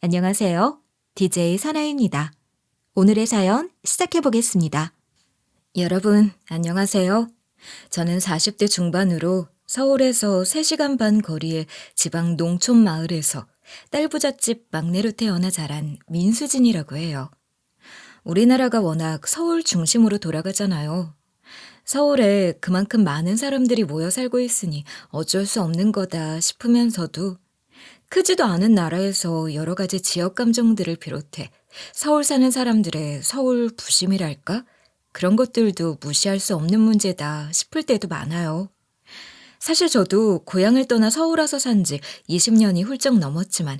안녕하세요. DJ 선아입니다. 오늘의 사연 시작해 보겠습니다. 여러분, 안녕하세요. 저는 40대 중반으로 서울에서 3시간 반 거리의 지방 농촌 마을에서 딸부잣집 막내로 태어나 자란 민수진이라고 해요. 우리나라가 워낙 서울 중심으로 돌아가잖아요. 서울에 그만큼 많은 사람들이 모여 살고 있으니 어쩔 수 없는 거다 싶으면서도 크지도 않은 나라에서 여러 가지 지역 감정들을 비롯해 서울 사는 사람들의 서울 부심이랄까? 그런 것들도 무시할 수 없는 문제다 싶을 때도 많아요. 사실 저도 고향을 떠나 서울 와서 산 지 20년이 훌쩍 넘었지만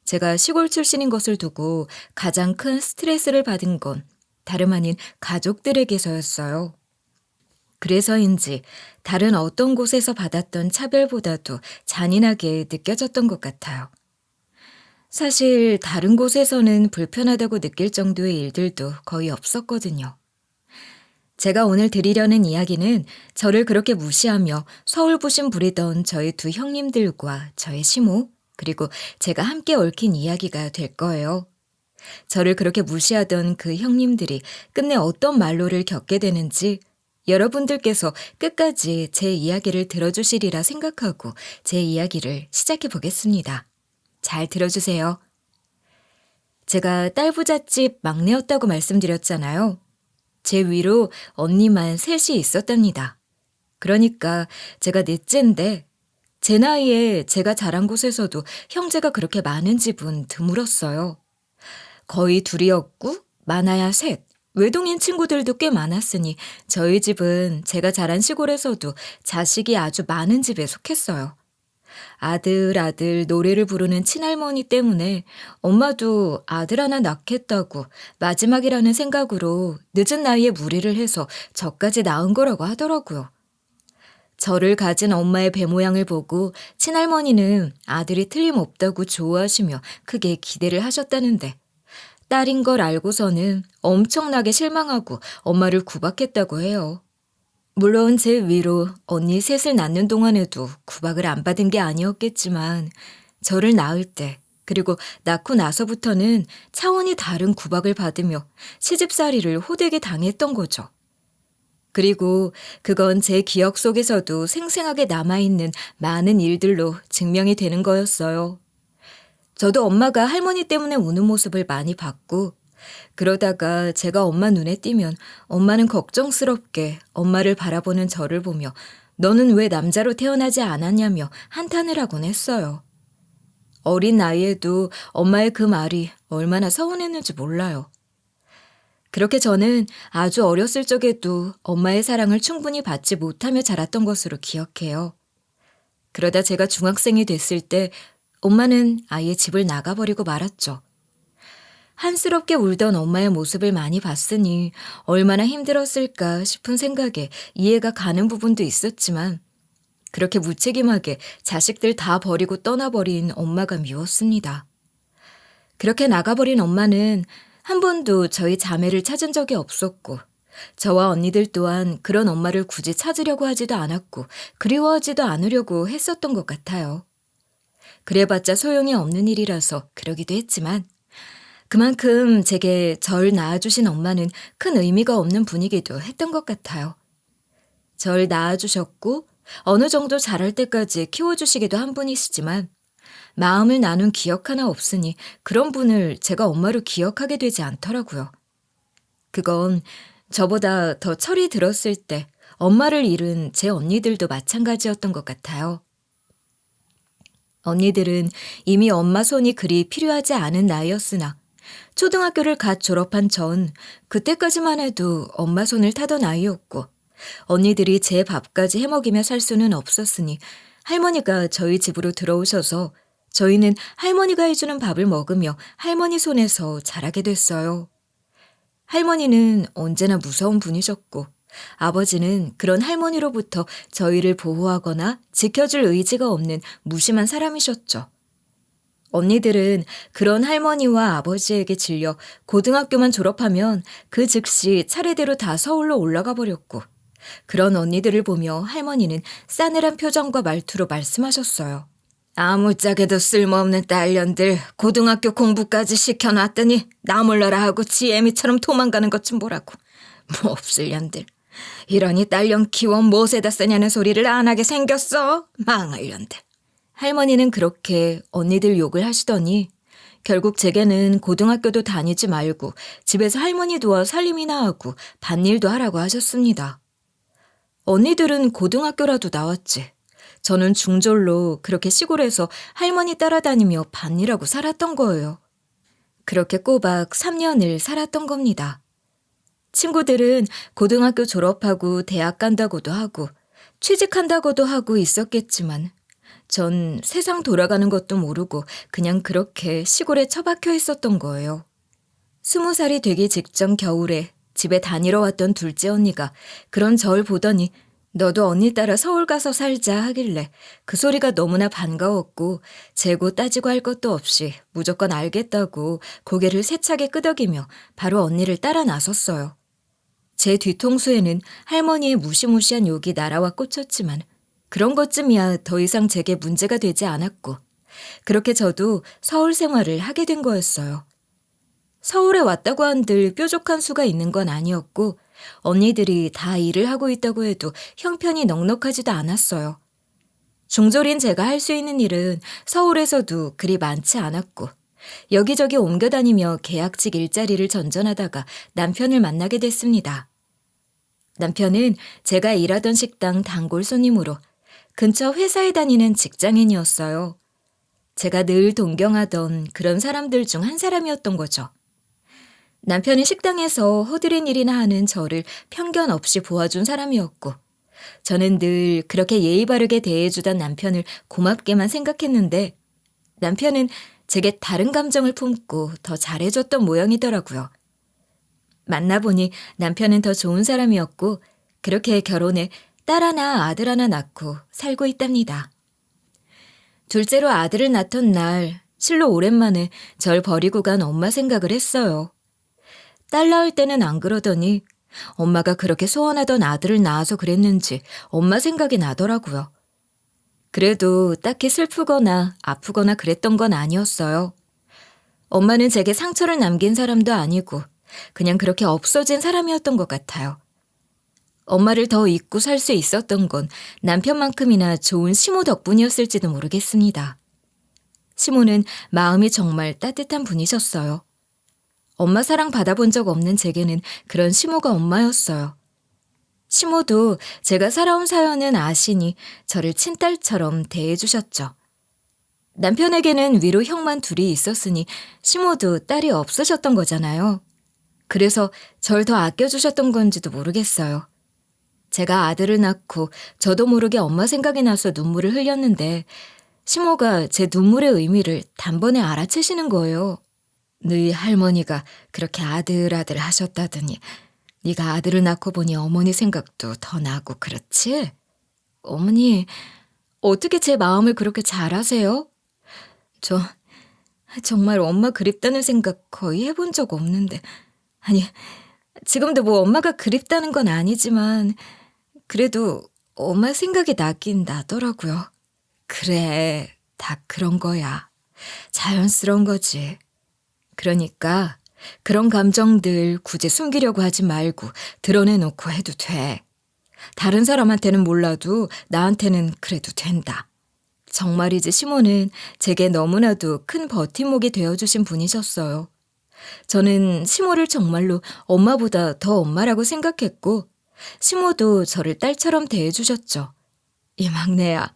제가 시골 출신인 것을 두고 가장 큰 스트레스를 받은 건 다름 아닌 가족들에게서였어요. 그래서인지 다른 어떤 곳에서 받았던 차별보다도 잔인하게 느껴졌던 것 같아요. 사실 다른 곳에서는 불편하다고 느낄 정도의 일들도 거의 없었거든요. 제가 오늘 드리려는 이야기는 저를 그렇게 무시하며 서울 부심 부리던 저희 두 형님들과 저의 시모, 그리고 제가 함께 얽힌 이야기가 될 거예요. 저를 그렇게 무시하던 그 형님들이 끝내 어떤 말로를 겪게 되는지 여러분들께서 끝까지 제 이야기를 들어주시리라 생각하고 제 이야기를 시작해 보겠습니다. 잘 들어주세요. 제가 딸부잣집 막내였다고 말씀드렸잖아요. 제 위로 언니만 셋이 있었답니다. 그러니까 제가 넷째인데 제 나이에 제가 자란 곳에서도 형제가 그렇게 많은 집은 드물었어요. 거의 둘이었고 많아야 셋. 외동인 친구들도 꽤 많았으니 저희 집은 제가 자란 시골에서도 자식이 아주 많은 집에 속했어요. 아들 노래를 부르는 친할머니 때문에 엄마도 아들 하나 낳겠다고 마지막이라는 생각으로 늦은 나이에 무리를 해서 저까지 낳은 거라고 하더라고요. 저를 가진 엄마의 배 모양을 보고 친할머니는 아들이 틀림없다고 좋아하시며 크게 기대를 하셨다는데 딸인 걸 알고서는 엄청나게 실망하고 엄마를 구박했다고 해요. 물론 제 위로 언니 셋을 낳는 동안에도 구박을 안 받은 게 아니었겠지만 저를 낳을 때 그리고 낳고 나서부터는 차원이 다른 구박을 받으며 시집살이를 호되게 당했던 거죠. 그리고 그건 제 기억 속에서도 생생하게 남아있는 많은 일들로 증명이 되는 거였어요. 저도 엄마가 할머니 때문에 우는 모습을 많이 봤고 그러다가 제가 엄마 눈에 띄면 엄마는 걱정스럽게 엄마를 바라보는 저를 보며 너는 왜 남자로 태어나지 않았냐며 한탄을 하곤 했어요. 어린 나이에도 엄마의 그 말이 얼마나 서운했는지 몰라요. 그렇게 저는 아주 어렸을 적에도 엄마의 사랑을 충분히 받지 못하며 자랐던 것으로 기억해요. 그러다 제가 중학생이 됐을 때 엄마는 아예 집을 나가버리고 말았죠. 한스럽게 울던 엄마의 모습을 많이 봤으니 얼마나 힘들었을까 싶은 생각에 이해가 가는 부분도 있었지만 그렇게 무책임하게 자식들 다 버리고 떠나버린 엄마가 미웠습니다. 그렇게 나가버린 엄마는 한 번도 저희 자매를 찾은 적이 없었고 저와 언니들 또한 그런 엄마를 굳이 찾으려고 하지도 않았고 그리워하지도 않으려고 했었던 것 같아요. 그래봤자 소용이 없는 일이라서 그러기도 했지만 그만큼 제게 절 낳아주신 엄마는 큰 의미가 없는 분이기도 했던 것 같아요. 절 낳아주셨고 어느 정도 자랄 때까지 키워주시기도 한 분이시지만 마음을 나눈 기억 하나 없으니 그런 분을 제가 엄마로 기억하게 되지 않더라고요. 그건 저보다 더 철이 들었을 때 엄마를 잃은 제 언니들도 마찬가지였던 것 같아요. 언니들은 이미 엄마 손이 그리 필요하지 않은 나이였으나 초등학교를 갓 졸업한 전 그때까지만 해도 엄마 손을 타던 아이였고 언니들이 제 밥까지 해먹이며 살 수는 없었으니 할머니가 저희 집으로 들어오셔서 저희는 할머니가 해주는 밥을 먹으며 할머니 손에서 자라게 됐어요. 할머니는 언제나 무서운 분이셨고 아버지는 그런 할머니로부터 저희를 보호하거나 지켜줄 의지가 없는 무심한 사람이셨죠. 언니들은 그런 할머니와 아버지에게 질려 고등학교만 졸업하면 그 즉시 차례대로 다 서울로 올라가 버렸고 그런 언니들을 보며 할머니는 싸늘한 표정과 말투로 말씀하셨어요. 아무짝에도 쓸모없는 딸년들 고등학교 공부까지 시켜놨더니 나 몰라라 하고 지 애미처럼 도망가는 것 좀 보라고. 뭐 없을 년들. 이러니 딸년 키워 무엇에다 쓰냐는 소리를 안 하게 생겼어. 망할 년들. 할머니는 그렇게 언니들 욕을 하시더니 결국 제게는 고등학교도 다니지 말고 집에서 할머니 도와 살림이나 하고 밭일도 하라고 하셨습니다. 언니들은 고등학교라도 나왔지. 저는 중졸로 그렇게 시골에서 할머니 따라다니며 밭일하고 살았던 거예요. 그렇게 꼬박 3년을 살았던 겁니다. 친구들은 고등학교 졸업하고 대학 간다고도 하고 취직한다고도 하고 있었겠지만 전 세상 돌아가는 것도 모르고 그냥 그렇게 시골에 처박혀 있었던 거예요. 20살이 되기 직전 겨울에 집에 다니러 왔던 둘째 언니가 그런 절 보더니 너도 언니 따라 서울 가서 살자 하길래 그 소리가 너무나 반가웠고 재고 따지고 할 것도 없이 무조건 알겠다고 고개를 세차게 끄덕이며 바로 언니를 따라 나섰어요. 제 뒤통수에는 할머니의 무시무시한 욕이 날아와 꽂혔지만 그런 것쯤이야 더 이상 제게 문제가 되지 않았고 그렇게 저도 서울 생활을 하게 된 거였어요. 서울에 왔다고 한들 뾰족한 수가 있는 건 아니었고 언니들이 다 일을 하고 있다고 해도 형편이 넉넉하지도 않았어요. 중졸인 제가 할 수 있는 일은 서울에서도 그리 많지 않았고 여기저기 옮겨 다니며 계약직 일자리를 전전하다가 남편을 만나게 됐습니다. 남편은 제가 일하던 식당 단골 손님으로 근처 회사에 다니는 직장인이었어요. 제가 늘 동경하던 그런 사람들 중 한 사람이었던 거죠. 남편은 식당에서 허드렛 일이나 하는 저를 편견 없이 보아준 사람이었고 저는 늘 그렇게 예의 바르게 대해주던 남편을 고맙게만 생각했는데 남편은 제게 다른 감정을 품고 더 잘해줬던 모양이더라고요. 만나보니 남편은 더 좋은 사람이었고 그렇게 결혼해 딸 하나 아들 하나 낳고 살고 있답니다. 둘째로 아들을 낳던 날 실로 오랜만에 절 버리고 간 엄마 생각을 했어요. 딸 낳을 때는 안 그러더니 엄마가 그렇게 소원하던 아들을 낳아서 그랬는지 엄마 생각이 나더라고요. 그래도 딱히 슬프거나 아프거나 그랬던 건 아니었어요. 엄마는 제게 상처를 남긴 사람도 아니고 그냥 그렇게 없어진 사람이었던 것 같아요. 엄마를 더 잊고 살 수 있었던 건 남편만큼이나 좋은 시모 덕분이었을지도 모르겠습니다. 시모는 마음이 정말 따뜻한 분이셨어요. 엄마 사랑 받아본 적 없는 제게는 그런 시모가 엄마였어요. 시모도 제가 살아온 사연은 아시니 저를 친딸처럼 대해주셨죠. 남편에게는 위로 형만 둘이 있었으니 시모도 딸이 없으셨던 거잖아요. 그래서 절 더 아껴주셨던 건지도 모르겠어요. 제가 아들을 낳고 저도 모르게 엄마 생각이 나서 눈물을 흘렸는데 시모가 제 눈물의 의미를 단번에 알아채시는 거예요. 너희 할머니가 그렇게 아들 하셨다더니 네가 아들을 낳고 보니 어머니 생각도 더 나고 그렇지? 어머니, 어떻게 제 마음을 그렇게 잘 아세요? 저 정말 엄마 그립다는 생각 거의 해본 적 없는데 아니, 지금도 뭐 엄마가 그립다는 건 아니지만 그래도 엄마 생각이 나긴 나더라고요. 그래, 다 그런 거야. 자연스러운 거지. 그러니까 그런 감정들 굳이 숨기려고 하지 말고 드러내놓고 해도 돼. 다른 사람한테는 몰라도 나한테는 그래도 된다. 정말이지 시모는 제게 너무나도 큰 버팀목이 되어주신 분이셨어요. 저는 시모를 정말로 엄마보다 더 엄마라고 생각했고 시모도 저를 딸처럼 대해주셨죠. 이 막내야,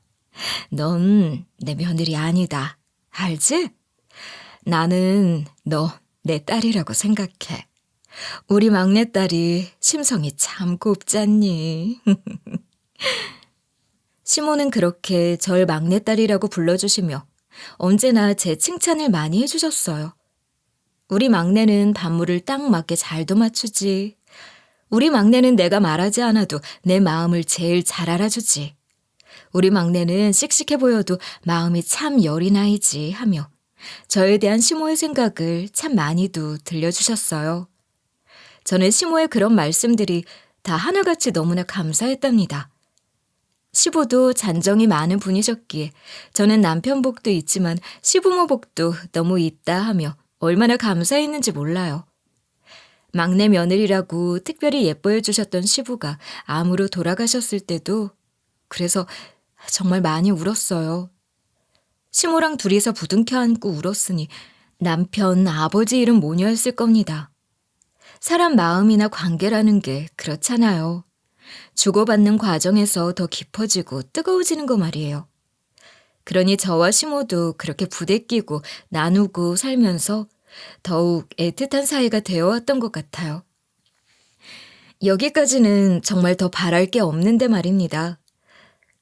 넌 내 며느리 아니다. 알지? 나는 너 내 딸이라고 생각해. 우리 막내딸이 심성이 참 곱잖니. 시모는 그렇게 절 막내딸이라고 불러주시며 언제나 제 칭찬을 많이 해주셨어요. 우리 막내는 반물을 딱 맞게 잘도 맞추지. 우리 막내는 내가 말하지 않아도 내 마음을 제일 잘 알아주지. 우리 막내는 씩씩해 보여도 마음이 참 여린 아이지 하며 저에 대한 시모의 생각을 참 많이도 들려주셨어요. 저는 시모의 그런 말씀들이 다 하나같이 너무나 감사했답니다. 시부도 잔정이 많은 분이셨기에 저는 남편 복도 있지만 시부모 복도 너무 있다 하며 얼마나 감사했는지 몰라요. 막내 며느리라고 특별히 예뻐해 주셨던 시부가 암으로 돌아가셨을 때도 그래서 정말 많이 울었어요. 시모랑 둘이서 부둥켜 안고 울었으니 남편, 아버지 일은 모녀였을 겁니다. 사람 마음이나 관계라는 게 그렇잖아요. 주고받는 과정에서 더 깊어지고 뜨거워지는 거 말이에요. 그러니 저와 시모도 그렇게 부대끼고 나누고 살면서 더욱 애틋한 사이가 되어왔던 것 같아요. 여기까지는 정말 더 바랄 게 없는데 말입니다.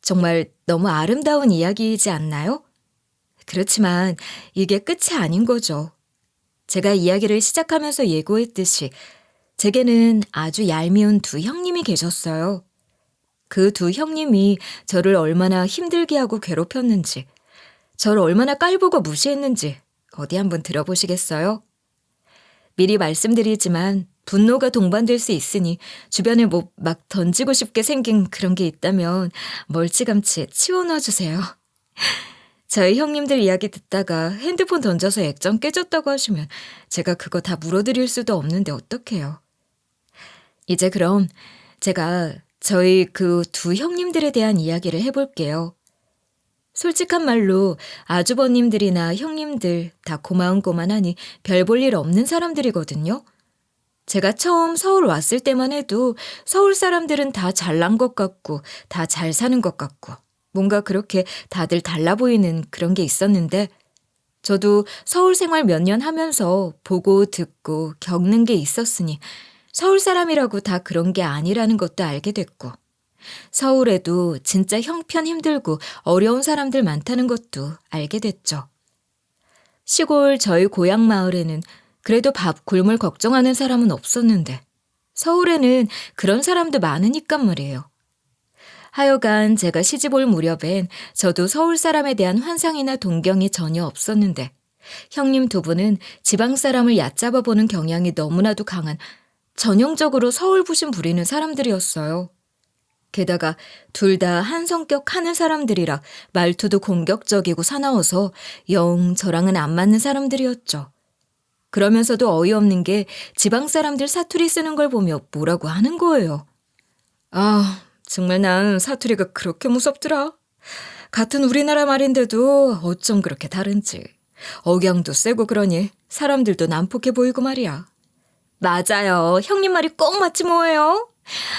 정말 너무 아름다운 이야기이지 않나요? 그렇지만 이게 끝이 아닌 거죠. 제가 이야기를 시작하면서 예고했듯이 제게는 아주 얄미운 두 형님이 계셨어요. 그 두 형님이 저를 얼마나 힘들게 하고 괴롭혔는지, 저를 얼마나 깔보고 무시했는지 어디 한번 들어보시겠어요? 미리 말씀드리지만 분노가 동반될 수 있으니 주변에 뭐 막 던지고 싶게 생긴 그런 게 있다면 멀찌감치 치워놔 주세요. 저희 형님들 이야기 듣다가 핸드폰 던져서 액정 깨졌다고 하시면 제가 그거 다 물어드릴 수도 없는데 어떡해요. 이제 그럼 제가 저희 그 두 형님들에 대한 이야기를 해볼게요. 솔직한 말로 아주버님들이나 형님들 다 고마운고만하니 별 볼 일 없는 사람들이거든요. 제가 처음 서울 왔을 때만 해도 서울 사람들은 다 잘난 것 같고 다 잘 사는 것 같고 뭔가 그렇게 다들 달라 보이는 그런 게 있었는데 저도 서울 생활 몇 년 하면서 보고 듣고 겪는 게 있었으니 서울 사람이라고 다 그런 게 아니라는 것도 알게 됐고 서울에도 진짜 형편 힘들고 어려운 사람들 많다는 것도 알게 됐죠. 시골 저희 고향 마을에는 그래도 밥 굶을 걱정하는 사람은 없었는데 서울에는 그런 사람도 많으니까 말이에요. 하여간 제가 시집 올 무렵엔 저도 서울 사람에 대한 환상이나 동경이 전혀 없었는데 형님 두 분은 지방 사람을 얕잡아 보는 경향이 너무나도 강한 전형적으로 서울 부심 부리는 사람들이었어요. 게다가 둘 다 한 성격 하는 사람들이라 말투도 공격적이고 사나워서 영 저랑은 안 맞는 사람들이었죠. 그러면서도 어이없는 게 지방 사람들 사투리 쓰는 걸 보며 뭐라고 하는 거예요. 아, 정말 난 사투리가 그렇게 무섭더라. 같은 우리나라 말인데도 어쩜 그렇게 다른지. 억양도 세고 그러니 사람들도 난폭해 보이고 말이야. 맞아요. 형님 말이 꼭 맞지 뭐예요.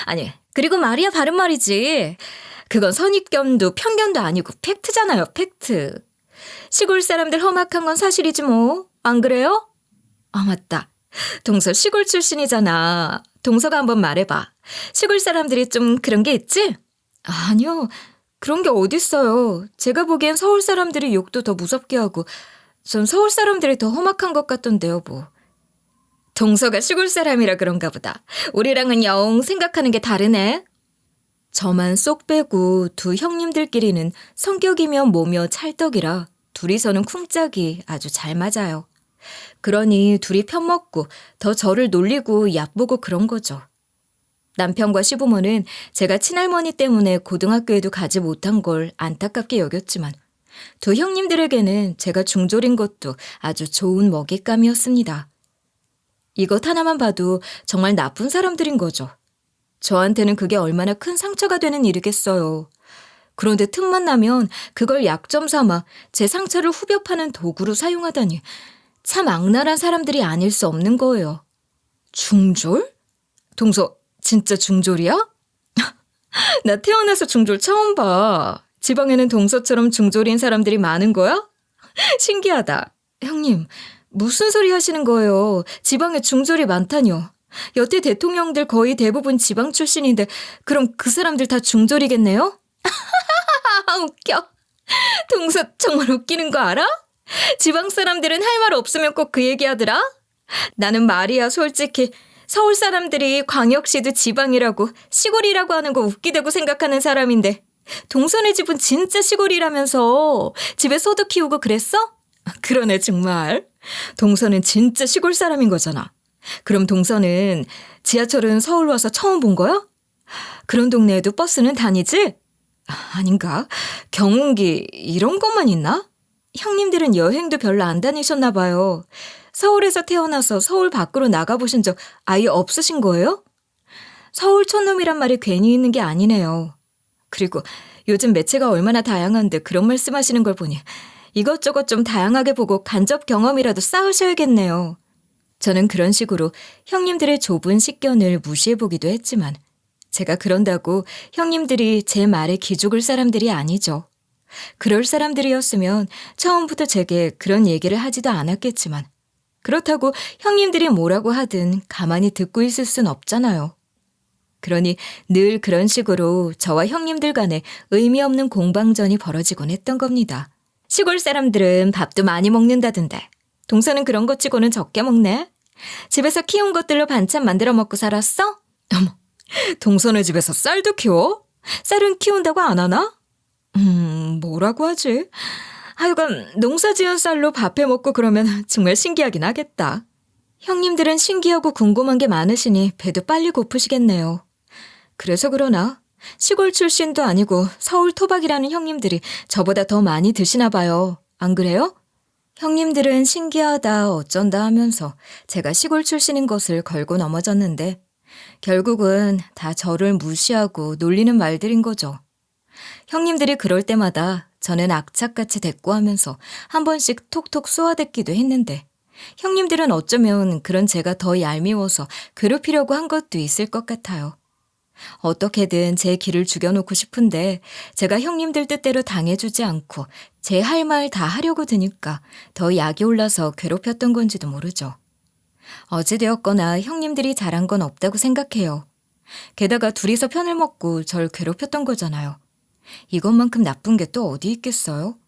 아니, 그리고 말이야 바른 말이지. 그건 선입견도 편견도 아니고 팩트잖아요, 팩트. 시골 사람들 험악한 건 사실이지 뭐. 안 그래요? 아, 맞다. 동서 시골 출신이잖아. 동서가 한번 말해봐. 시골 사람들이 좀 그런 게 있지? 아니요. 그런 게 어딨어요. 제가 보기엔 서울 사람들이 욕도 더 무섭게 하고 전 서울 사람들이 더 험악한 것 같던데요, 뭐. 동서가 시골 사람이라 그런가 보다. 우리랑은 영 생각하는 게 다르네. 저만 쏙 빼고 두 형님들끼리는 성격이며 뭐며 찰떡이라 둘이서는 쿵짝이 아주 잘 맞아요. 그러니 둘이 편먹고 더 저를 놀리고 얕보고 그런 거죠. 남편과 시부모는 제가 친할머니 때문에 고등학교에도 가지 못한 걸 안타깝게 여겼지만 두 형님들에게는 제가 중졸인 것도 아주 좋은 먹잇감이었습니다. 이것 하나만 봐도 정말 나쁜 사람들인 거죠. 저한테는 그게 얼마나 큰 상처가 되는 일이겠어요. 그런데 틈만 나면 그걸 약점 삼아 제 상처를 후벼 파는 도구로 사용하다니 참 악랄한 사람들이 아닐 수 없는 거예요. 중졸? 동서 진짜 중졸이야? 나 태어나서 중졸 처음 봐. 지방에는 동서처럼 중졸인 사람들이 많은 거야? 신기하다. 형님, 무슨 소리 하시는 거예요? 지방에 중졸이 많다뇨. 여태 대통령들 거의 대부분 지방 출신인데 그럼 그 사람들 다 중졸이겠네요? 웃겨. 동서 정말 웃기는 거 알아? 지방 사람들은 할 말 없으면 꼭 그 얘기하더라. 나는 말이야 솔직히 서울 사람들이 광역시도 지방이라고 시골이라고 하는 거 웃기다고 생각하는 사람인데 동선의 집은 진짜 시골이라면서 집에 소도 키우고 그랬어? 그러네 정말. 동서는 진짜 시골 사람인 거잖아. 그럼 동서는 지하철은 서울 와서 처음 본 거야? 그런 동네에도 버스는 다니지? 아닌가? 경운기 이런 것만 있나? 형님들은 여행도 별로 안 다니셨나 봐요. 서울에서 태어나서 서울 밖으로 나가보신 적 아예 없으신 거예요? 서울 촌놈이란 말이 괜히 있는 게 아니네요. 그리고 요즘 매체가 얼마나 다양한데 그런 말씀하시는 걸 보니 이것저것 좀 다양하게 보고 간접 경험이라도 쌓으셔야겠네요. 저는 그런 식으로 형님들의 좁은 식견을 무시해보기도 했지만 제가 그런다고 형님들이 제 말에 기죽을 사람들이 아니죠. 그럴 사람들이었으면 처음부터 제게 그런 얘기를 하지도 않았겠지만 그렇다고 형님들이 뭐라고 하든 가만히 듣고 있을 순 없잖아요. 그러니 늘 그런 식으로 저와 형님들 간에 의미 없는 공방전이 벌어지곤 했던 겁니다. 시골 사람들은 밥도 많이 먹는다던데 동서는 그런 것 치고는 적게 먹네. 집에서 키운 것들로 반찬 만들어 먹고 살았어? 어머, 동서네 집에서 쌀도 키워? 쌀은 키운다고 안 하나? 뭐라고 하지? 하여간 농사 지은 쌀로 밥해 먹고 그러면 정말 신기하긴 하겠다. 형님들은 신기하고 궁금한 게 많으시니 배도 빨리 고프시겠네요. 그래서 그러나 시골 출신도 아니고 서울 토박이라는 형님들이 저보다 더 많이 드시나 봐요. 안 그래요? 형님들은 신기하다 어쩐다 하면서 제가 시골 출신인 것을 걸고 넘어졌는데 결국은 다 저를 무시하고 놀리는 말들인 거죠. 형님들이 그럴 때마다 저는 악착같이 대꾸하면서 한 번씩 톡톡 쏘아댔기도 했는데 형님들은 어쩌면 그런 제가 더 얄미워서 괴롭히려고 한 것도 있을 것 같아요. 어떻게든 제 기를 죽여놓고 싶은데 제가 형님들 뜻대로 당해주지 않고 제 할 말 다 하려고 드니까 더 약이 올라서 괴롭혔던 건지도 모르죠. 어찌되었거나 형님들이 잘한 건 없다고 생각해요. 게다가 둘이서 편을 먹고 절 괴롭혔던 거잖아요. 이것만큼 나쁜 게 또 어디 있겠어요?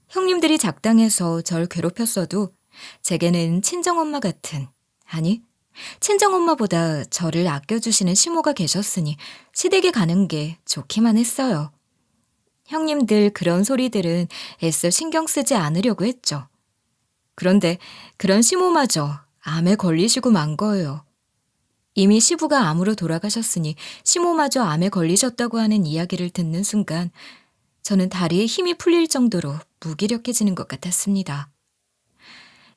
형님들이 작당해서 절 괴롭혔어도 제게는 친정엄마 같은, 아니 친정엄마보다 저를 아껴주시는 시모가 계셨으니 시댁에 가는 게 좋기만 했어요. 형님들 그런 소리들은 애써 신경 쓰지 않으려고 했죠. 그런데 그런 시모마저 암에 걸리시고 만 거예요. 이미 시부가 암으로 돌아가셨으니 시모마저 암에 걸리셨다고 하는 이야기를 듣는 순간 저는 다리에 힘이 풀릴 정도로 무기력해지는 것 같았습니다.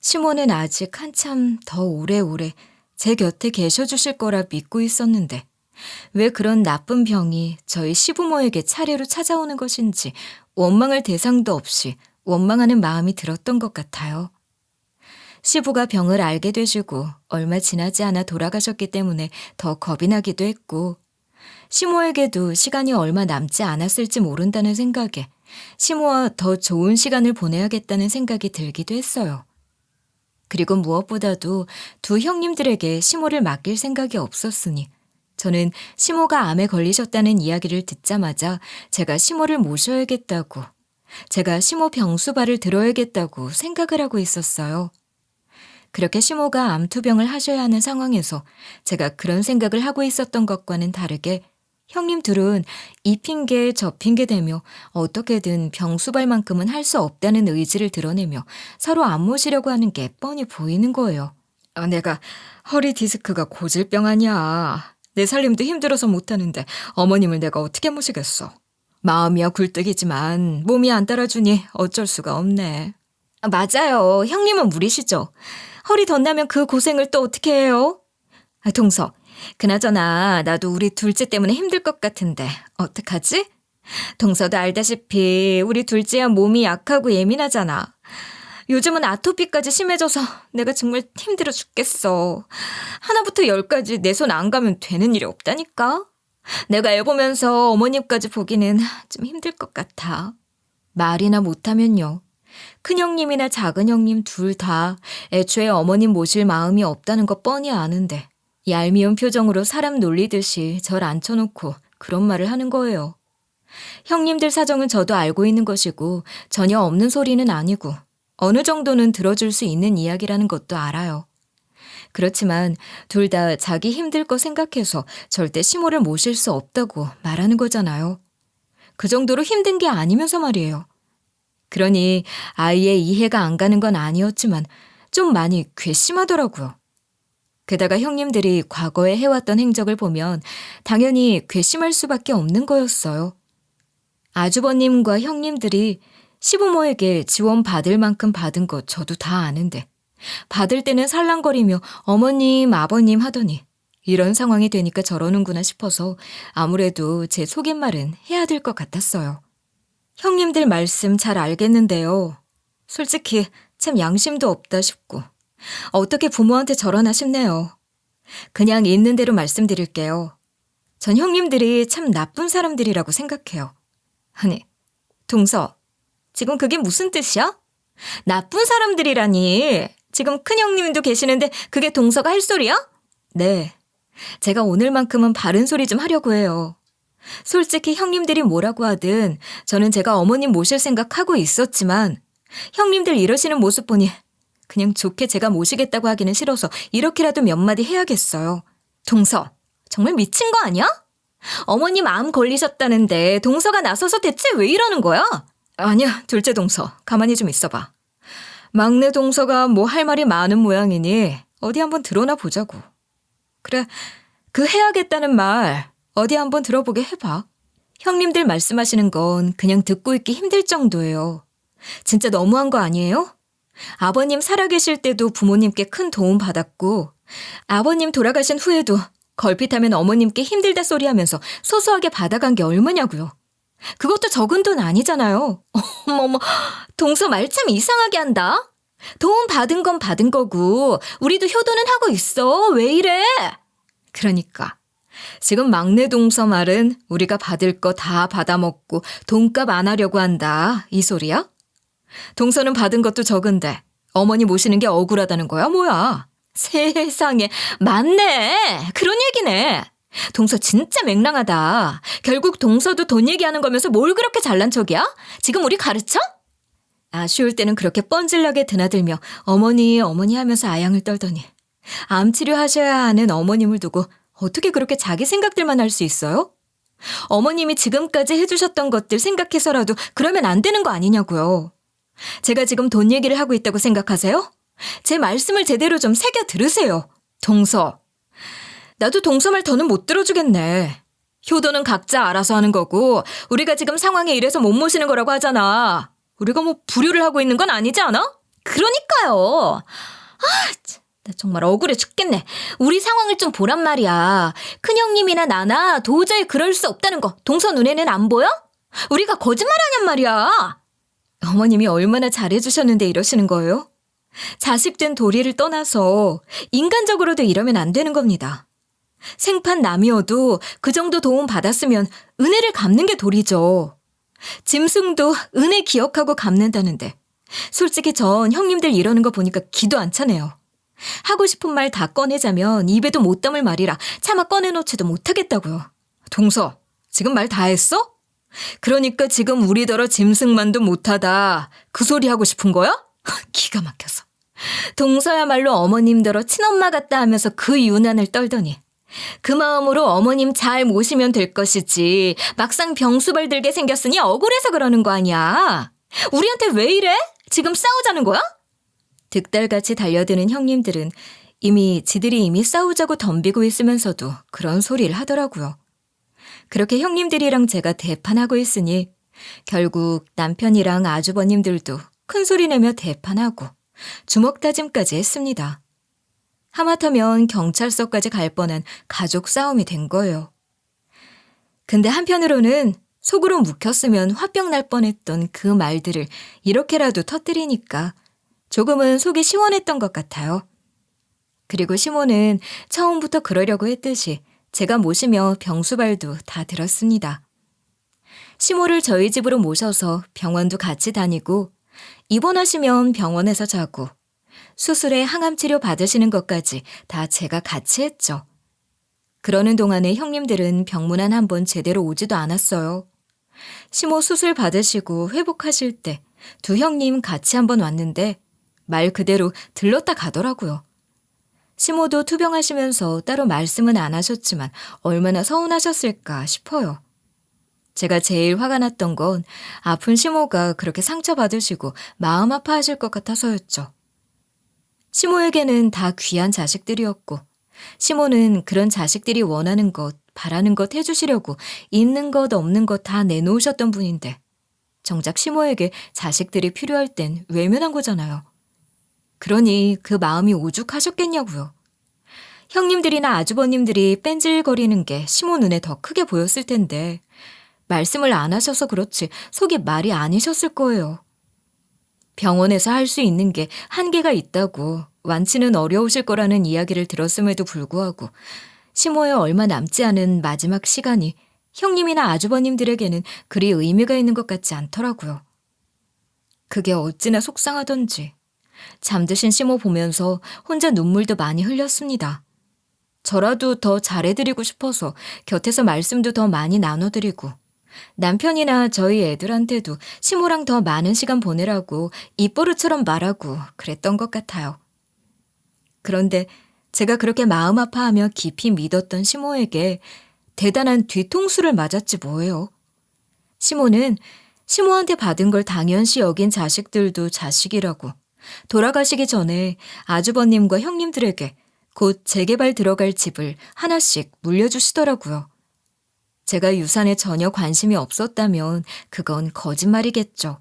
시모는 아직 한참 더 오래오래 제 곁에 계셔주실 거라 믿고 있었는데 왜 그런 나쁜 병이 저희 시부모에게 차례로 찾아오는 것인지 원망할 대상도 없이 원망하는 마음이 들었던 것 같아요. 시부가 병을 알게 되시고 얼마 지나지 않아 돌아가셨기 때문에 더 겁이 나기도 했고 시모에게도 시간이 얼마 남지 않았을지 모른다는 생각에 시모와 더 좋은 시간을 보내야겠다는 생각이 들기도 했어요. 그리고 무엇보다도 두 형님들에게 시모를 맡길 생각이 없었으니 저는 시모가 암에 걸리셨다는 이야기를 듣자마자 제가 시모를 모셔야겠다고, 제가 시모 병수발을 들어야겠다고 생각을 하고 있었어요. 그렇게 시모가 암투병을 하셔야 하는 상황에서 제가 그런 생각을 하고 있었던 것과는 다르게 형님 둘은 이 핑계 저 핑계 대며 어떻게든 병수발만큼은 할 수 없다는 의지를 드러내며 서로 안 모시려고 하는 게 뻔히 보이는 거예요. 내가 허리 디스크가 고질병 아니야. 내 살림도 힘들어서 못하는데 어머님을 내가 어떻게 모시겠어. 마음이야 굴뚝이지만 몸이 안 따라주니 어쩔 수가 없네. 맞아요. 형님은 무리시죠. 허리 덧나면 그 고생을 또 어떻게 해요? 동서, 그나저나 나도 우리 둘째 때문에 힘들 것 같은데 어떡하지? 동서도 알다시피 우리 둘째야 몸이 약하고 예민하잖아. 요즘은 아토피까지 심해져서 내가 정말 힘들어 죽겠어. 하나부터 열까지 내 손 안 가면 되는 일이 없다니까. 내가 애 보면서 어머님까지 보기는 좀 힘들 것 같아. 말이나 못하면요. 큰형님이나 작은형님 둘 다 애초에 어머님 모실 마음이 없다는 거 뻔히 아는데 얄미운 표정으로 사람 놀리듯이 절 앉혀놓고 그런 말을 하는 거예요. 형님들 사정은 저도 알고 있는 것이고 전혀 없는 소리는 아니고 어느 정도는 들어줄 수 있는 이야기라는 것도 알아요. 그렇지만 둘 다 자기 힘들 거 생각해서 절대 시모를 모실 수 없다고 말하는 거잖아요. 그 정도로 힘든 게 아니면서 말이에요. 그러니 아이의 이해가 안 가는 건 아니었지만 좀 많이 괘씸하더라고요. 게다가 형님들이 과거에 해왔던 행적을 보면 당연히 괘씸할 수밖에 없는 거였어요. 아주버님과 형님들이 시부모에게 지원 받을 만큼 받은 거 저도 다 아는데 받을 때는 살랑거리며 어머님, 아버님 하더니 이런 상황이 되니까 저러는구나 싶어서 아무래도 제 속임말은 해야 될 것 같았어요. 형님들 말씀 잘 알겠는데요. 솔직히 참 양심도 없다 싶고 어떻게 부모한테 저러나 싶네요. 그냥 있는 대로 말씀드릴게요. 전 형님들이 참 나쁜 사람들이라고 생각해요. 아니, 동서, 지금 그게 무슨 뜻이야? 나쁜 사람들이라니. 지금 큰형님도 계시는데 그게 동서가 할 소리야? 네, 제가 오늘만큼은 바른 소리 좀 하려고 해요. 솔직히 형님들이 뭐라고 하든 저는 제가 어머님 모실 생각하고 있었지만 형님들 이러시는 모습 보니 그냥 좋게 제가 모시겠다고 하기는 싫어서 이렇게라도 몇 마디 해야겠어요. 동서, 정말 미친 거 아니야? 어머니 마음 걸리셨다는데 동서가 나서서 대체 왜 이러는 거야? 아니야, 둘째 동서, 가만히 좀 있어봐. 막내 동서가 뭐 할 말이 많은 모양이니 어디 한번 들어나 보자고. 그래, 그 해야겠다는 말 어디 한번 들어보게 해봐. 형님들 말씀하시는 건 그냥 듣고 있기 힘들 정도예요. 진짜 너무한 거 아니에요? 아버님 살아계실 때도 부모님께 큰 도움 받았고 아버님 돌아가신 후에도 걸핏하면 어머님께 힘들다 소리하면서 소소하게 받아간 게 얼마냐고요. 그것도 적은 돈 아니잖아요. 어머머, 동서 말 참 이상하게 한다. 도움 받은 건 받은 거고 우리도 효도는 하고 있어. 왜 이래? 그러니까 지금 막내 동서 말은 우리가 받을 거 다 받아먹고 돈값 안 하려고 한다 이 소리야? 동서는 받은 것도 적은데 어머니 모시는 게 억울하다는 거야 뭐야? 세상에, 맞네. 그런 얘기네. 동서 진짜 맹랑하다. 결국 동서도 돈 얘기하는 거면서 뭘 그렇게 잘난 척이야? 지금 우리 가르쳐? 아쉬울 때는 그렇게 뻔질나게 드나들며 어머니 어머니 하면서 아양을 떨더니 암 치료하셔야 하는 어머님을 두고 어떻게 그렇게 자기 생각들만 할 수 있어요? 어머님이 지금까지 해주셨던 것들 생각해서라도 그러면 안 되는 거 아니냐고요. 제가 지금 돈 얘기를 하고 있다고 생각하세요? 제 말씀을 제대로 좀 새겨 들으세요. 동서. 나도 동서 말 더는 못 들어주겠네. 효도는 각자 알아서 하는 거고 우리가 지금 상황에 이래서 못 모시는 거라고 하잖아. 우리가 뭐 불효를 하고 있는 건 아니지 않아? 그러니까요. 나 정말 억울해 죽겠네. 우리 상황을 좀 보란 말이야. 큰형님이나 나나 도저히 그럴 수 없다는 거 동서 눈에는 안 보여? 우리가 거짓말하냔 말이야. 어머님이 얼마나 잘해주셨는데 이러시는 거예요? 자식된 도리를 떠나서 인간적으로도 이러면 안 되는 겁니다. 생판 남이어도 그 정도 도움 받았으면 은혜를 갚는 게 도리죠. 짐승도 은혜 기억하고 갚는다는데 솔직히 전 형님들 이러는 거 보니까 기도 안 차네요. 하고 싶은 말 다 꺼내자면 입에도 못 담을 말이라 차마 꺼내놓지도 못하겠다고요. 동서, 지금 말 다 했어? 그러니까 지금 우리더러 짐승만도 못하다 그 소리 하고 싶은 거야? 기가 막혀서. 동서야말로 어머님더러 친엄마 같다 하면서 그 유난을 떨더니 그 마음으로 어머님 잘 모시면 될 것이지 막상 병수발 들게 생겼으니 억울해서 그러는 거 아니야. 우리한테 왜 이래? 지금 싸우자는 거야? 득달같이 달려드는 형님들은 지들이 이미 싸우자고 덤비고 있으면서도 그런 소리를 하더라고요. 그렇게 형님들이랑 제가 대판하고 있으니 결국 남편이랑 아주버님들도 큰 소리 내며 대판하고 주먹 다짐까지 했습니다. 하마터면 경찰서까지 갈 뻔한 가족 싸움이 된 거예요. 근데 한편으로는 속으로 묵혔으면 화병 날 뻔했던 그 말들을 이렇게라도 터뜨리니까 조금은 속이 시원했던 것 같아요. 그리고 시모는 처음부터 그러려고 했듯이 제가 모시며 병수발도 다 들었습니다. 시모를 저희 집으로 모셔서 병원도 같이 다니고 입원하시면 병원에서 자고 수술에 항암치료 받으시는 것까지 다 제가 같이 했죠. 그러는 동안에 형님들은 병문안 한번 제대로 오지도 않았어요. 시모 수술 받으시고 회복하실 때 두 형님 같이 한번 왔는데 말 그대로 들렀다 가더라고요. 시모도 투병하시면서 따로 말씀은 안 하셨지만 얼마나 서운하셨을까 싶어요. 제가 제일 화가 났던 건 아픈 시모가 그렇게 상처받으시고 마음 아파하실 것 같아서였죠. 시모에게는 다 귀한 자식들이었고 시모는 그런 자식들이 원하는 것 바라는 것 해주시려고 있는 것 없는 것 다 내놓으셨던 분인데 정작 시모에게 자식들이 필요할 땐 외면한 거잖아요. 그러니 그 마음이 오죽하셨겠냐고요. 형님들이나 아주버님들이 뺀질거리는 게 시모 눈에 더 크게 보였을 텐데 말씀을 안 하셔서 그렇지 속이 말이 아니셨을 거예요. 병원에서 할 수 있는 게 한계가 있다고 완치는 어려우실 거라는 이야기를 들었음에도 불구하고 시모에 얼마 남지 않은 마지막 시간이 형님이나 아주버님들에게는 그리 의미가 있는 것 같지 않더라고요. 그게 어찌나 속상하던지 잠드신 시모 보면서 혼자 눈물도 많이 흘렸습니다. 저라도 더 잘해드리고 싶어서 곁에서 말씀도 더 많이 나눠드리고 남편이나 저희 애들한테도 시모랑 더 많은 시간 보내라고 입버릇처럼 말하고 그랬던 것 같아요. 그런데 제가 그렇게 마음 아파하며 깊이 믿었던 시모에게 대단한 뒤통수를 맞았지 뭐예요. 시모는 시모한테 받은 걸 당연시 여긴 자식들도 자식이라고 돌아가시기 전에 아주버님과 형님들에게 곧 재개발 들어갈 집을 하나씩 물려주시더라고요. 제가 유산에 전혀 관심이 없었다면 그건 거짓말이겠죠.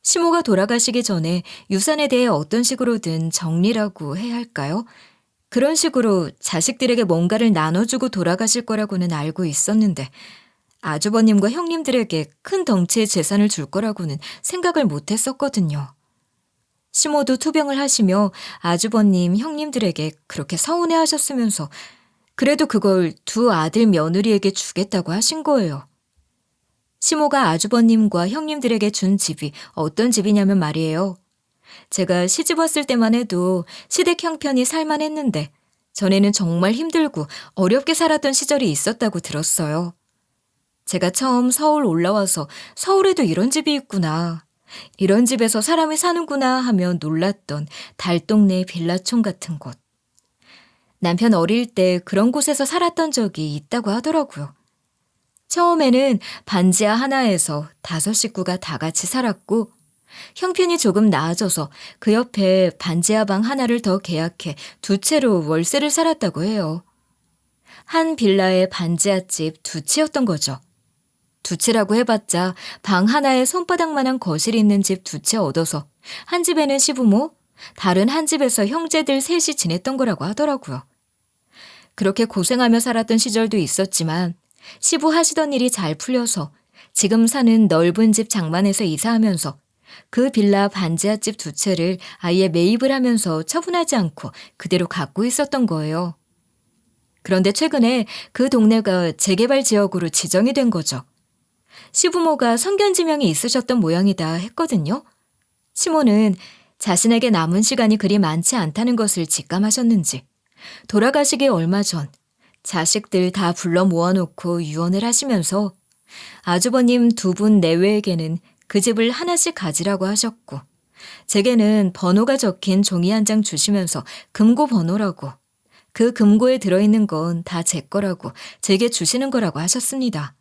시모가 돌아가시기 전에 유산에 대해 어떤 식으로든 정리라고 해야 할까요? 그런 식으로 자식들에게 뭔가를 나눠주고 돌아가실 거라고는 알고 있었는데 아주버님과 형님들에게 큰 덩치의 재산을 줄 거라고는 생각을 못했었거든요. 시모도 투병을 하시며 아주버님, 형님들에게 그렇게 서운해하셨으면서 그래도 그걸 두 아들 며느리에게 주겠다고 하신 거예요. 시모가 아주버님과 형님들에게 준 집이 어떤 집이냐면 말이에요. 제가 시집 왔을 때만 해도 시댁 형편이 살만했는데 전에는 정말 힘들고 어렵게 살았던 시절이 있었다고 들었어요. 제가 처음 서울 올라와서 서울에도 이런 집이 있구나. 이런 집에서 사람이 사는구나 하며 놀랐던 달동네 빌라촌 같은 곳. 남편 어릴 때 그런 곳에서 살았던 적이 있다고 하더라고요. 처음에는 반지하 하나에서 5 식구가 다 같이 살았고 형편이 조금 나아져서 그 옆에 반지하 방 하나를 더 계약해 2채로 월세를 살았다고 해요. 한 빌라의 반지하집 2채였던 거죠. 2채라고 해봤자 방 하나에 손바닥만한 거실이 있는 집 2채 얻어서 한 집에는 시부모, 다른 한 집에서 형제들 셋이 지냈던 거라고 하더라고요. 그렇게 고생하며 살았던 시절도 있었지만 시부 하시던 일이 잘 풀려서 지금 사는 넓은 집 장만해서 이사하면서 그 빌라 반지하집 2채를 아예 매입을 하면서 처분하지 않고 그대로 갖고 있었던 거예요. 그런데 최근에 그 동네가 재개발 지역으로 지정이 된 거죠. 시부모가 성견지명이 있으셨던 모양이다 했거든요. 시모는 자신에게 남은 시간이 그리 많지 않다는 것을 직감하셨는지 돌아가시기 얼마 전 자식들 다 불러 모아놓고 유언을 하시면서 아주버님 2분 내외에게는 그 집을 하나씩 가지라고 하셨고 제게는 번호가 적힌 종이 한 장 주시면서 금고 번호라고 그 금고에 들어있는 건 다 제 거라고 제게 주시는 거라고 하셨습니다.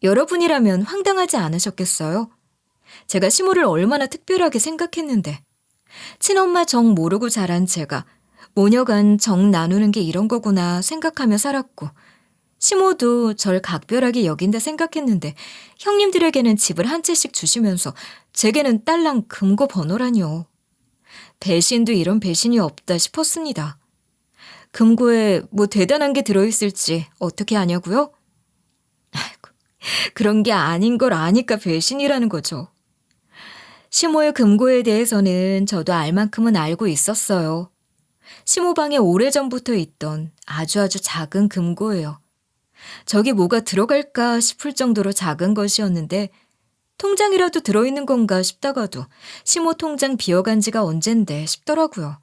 여러분이라면 황당하지 않으셨겠어요? 제가 시모를 얼마나 특별하게 생각했는데 친엄마 정 모르고 자란 제가 모녀간 정 나누는 게 이런 거구나 생각하며 살았고 시모도 절 각별하게 여긴다 생각했는데 형님들에게는 집을 한 채씩 주시면서 제게는 딸랑 금고 번호라뇨. 배신도 이런 배신이 없다 싶었습니다. 금고에 뭐 대단한 게 들어있을지 어떻게 아냐고요? 아이고, 그런 게 아닌 걸 아니까 배신이라는 거죠. 시모의 금고에 대해서는 저도 알 만큼은 알고 있었어요. 시모방에 오래전부터 있던 아주 작은 금고예요. 저기 뭐가 들어갈까 싶을 정도로 작은 것이었는데 통장이라도 들어있는 건가 싶다가도 시모 통장 비어간 지가 언젠데 싶더라고요.